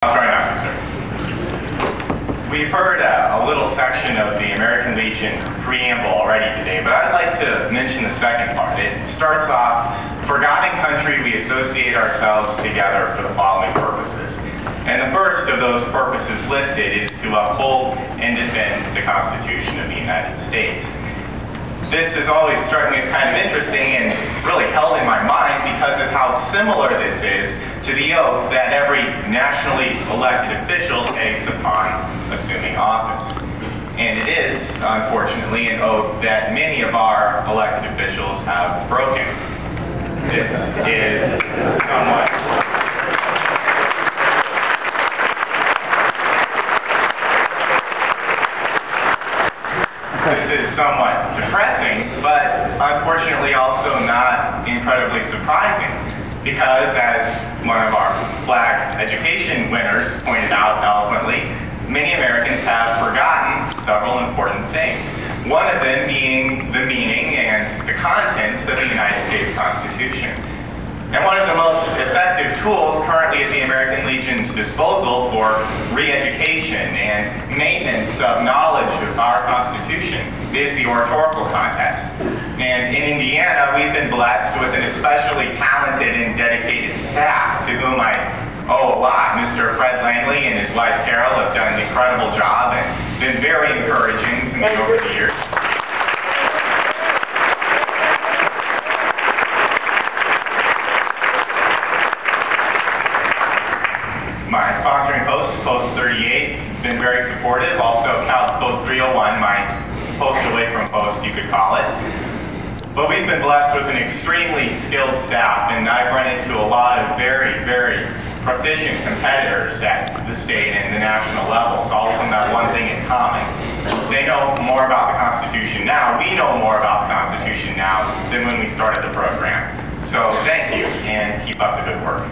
I'll try not to, sir. We've heard a little section of the American Legion preamble already today, but I'd like to mention the second part. It starts off, forgotten country, we associate ourselves together for the following purposes. And the first of those purposes listed is to uphold and defend the Constitution of the United States. This has always struck me as kind of interesting and really held in my mind because of how similar this is to the oath that every nationally elected official takes upon assuming office. And it is, unfortunately, an oath that many of our elected officials have broken. This is somewhat depressing, but unfortunately also not incredibly surprising, because as one of our flag education winners pointed out eloquently, many Americans have forgotten several important things. One of them being the meaning and the contents of the United States Constitution. And one of the most effective tools currently at the American Legion's disposal for re-education and maintenance of knowledge of our Constitution is the Oratorical contest. And in Indiana, we've been blessed with an especially talented and dedicated staff to whom I owe a lot. Mr. Fred Langley and his wife Carol have done an incredible job and been very encouraging to me over the years. My sponsoring host, Post 38, been very supportive. Also counts Post 301, my post away from post, you could call it. But we've been blessed with an extremely skilled staff, and I've run into a lot of very, very proficient competitors at the state and the national levels. All of them have one thing in common. They know more about the Constitution now. We know more about the Constitution now than when we started the program. So thank you, and keep up the good work.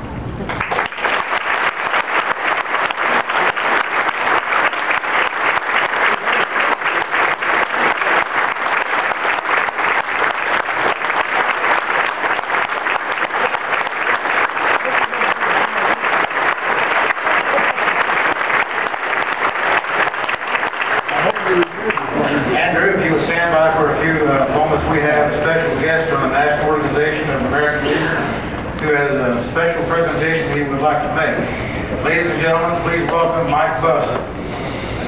Andrew, if you will stand by for a few moments, we have a special guest from the National Organization of American Legion who has a special presentation he would like to make. Ladies and gentlemen, please welcome Mike Buss,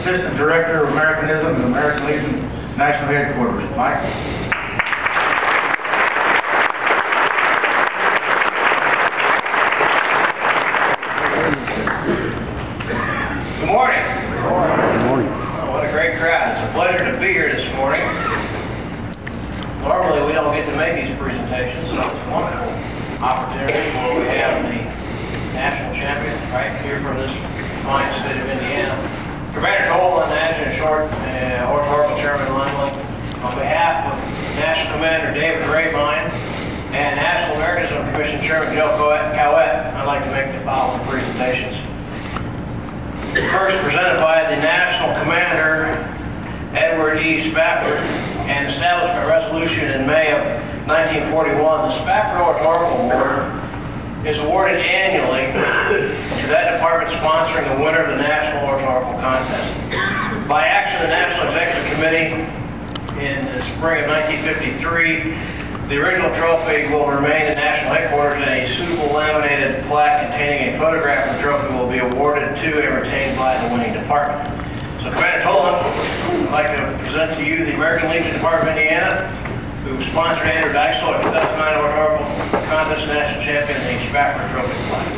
Assistant Director of Americanism at American Legion National Headquarters. Mike? Good morning. Good morning. What a great crowd. It's a pleasure to be here this morning. Normally we don't get to make these presentations, so it's a wonderful opportunity where we have the national champion right here from this fine state of Indiana. Commander Nat'l and Adjutant Short, Oratorical Chairman Langley, on behalf of National Commander David Rabine and National Americanism Commission Chairman Joe Cowett, I'd like to make the following presentations. First, presented by the National Commander, Edward E. Spafford, and established by resolution in May of 1941, the Spafford Oratorical Award is awarded annually to that department sponsoring the winner of the National Oratorical Contest. By action of the National Executive Committee in the spring of 1953, the original trophy will remain at National Headquarters, and a suitable laminated plaque containing a photograph of the trophy will be awarded to and retained by the winning department. So Commander Tolan, I'd like to present to you the American Legion Department of Indiana, who sponsored Andrew Dyksel, a 2009 Oratorical Contest National Champion, the Spafford Trophy plaque.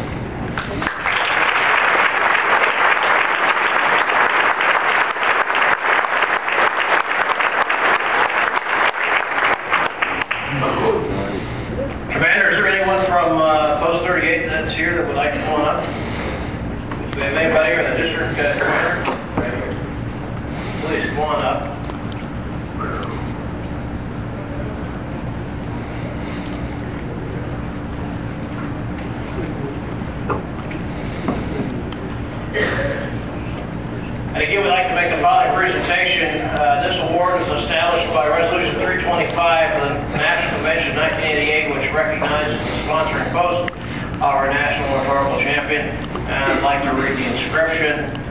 Commander, is there anyone from Post 38 that's here that would like to come on up? If we have anybody here in the district, Commander? Right here. Please come on up. And again, we'd like to make the following presentation. This award is established by Resolution 325 of the National Convention of 1988, which recognizes the sponsoring post our national oratorical champion. And I'd like to read the inscription.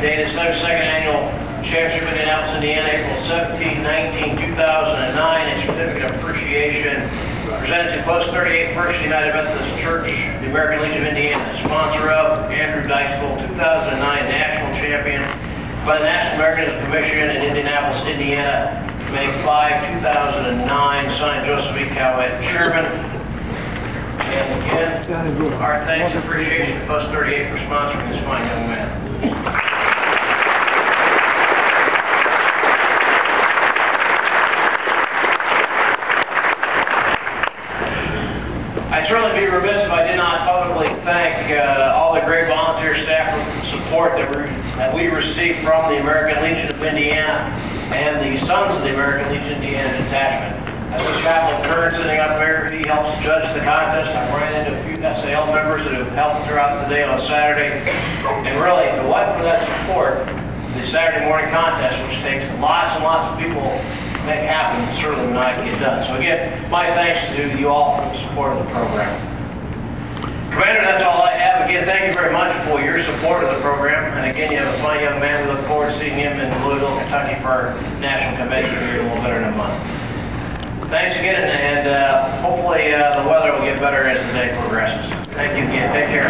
Dated 72nd Annual Championship in Nat'l, Indiana, April 17, 19, 2009. A certificate of appreciation presented to Post 38 First United Methodist Church, the American Legion of Indiana. Sponsor of Andrew Diceville, 2009 national champion by the National American Commission in Indianapolis, Indiana, May 5, 2009. Signed Joseph E. Cowett, Chairman. And again, our thanks and appreciation to Post 38 for sponsoring this fine young man. I'd certainly be remiss if I did not publicly thank all the great volunteer staff support that we received from the American Legion of Indiana and the Sons of the American Legion of Indiana detachment. As this Chaplain Kern sitting up there, he helps judge the contest. I've ran into a few SAL members that have helped throughout the day on Saturday. And really, if it wasn't for that support, the Saturday morning contest, which takes lots and lots of people to make happen, certainly would not get done. So again, my thanks to you all for the support of the program. Commander, that's all I have. Again, thank you very much for your support of the program. And again, you have a fine young man. We look forward to seeing him in Louisville, Kentucky for our national convention here in a little better than a month. Thanks again, and hopefully the weather will get better as the day progresses. Thank you again. Take care.